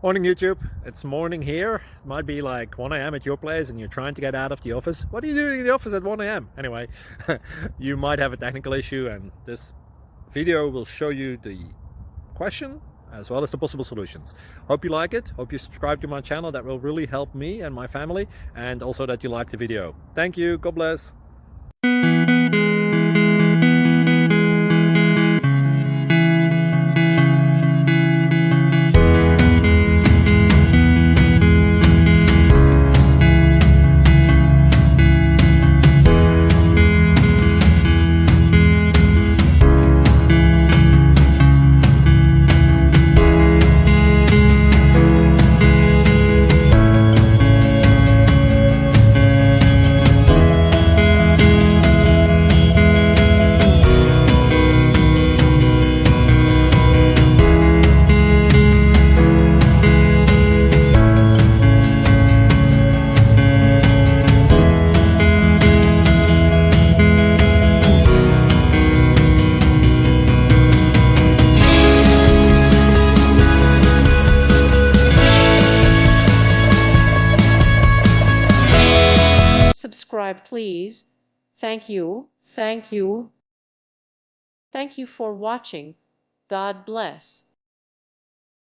Morning YouTube, it's morning here. It might be like 1 a.m. at your place and you're trying to get out of the office. What are you doing in the office at 1 a.m.? Anyway, you might have a technical issue and this video will show you the question as well as the possible solutions. Hope you like it, hope you subscribe to my channel. That will really help me and my family, and also that you like the video. Thank you, God bless. Subscribe, please. Thank you. Thank you. Thank you for watching. God bless.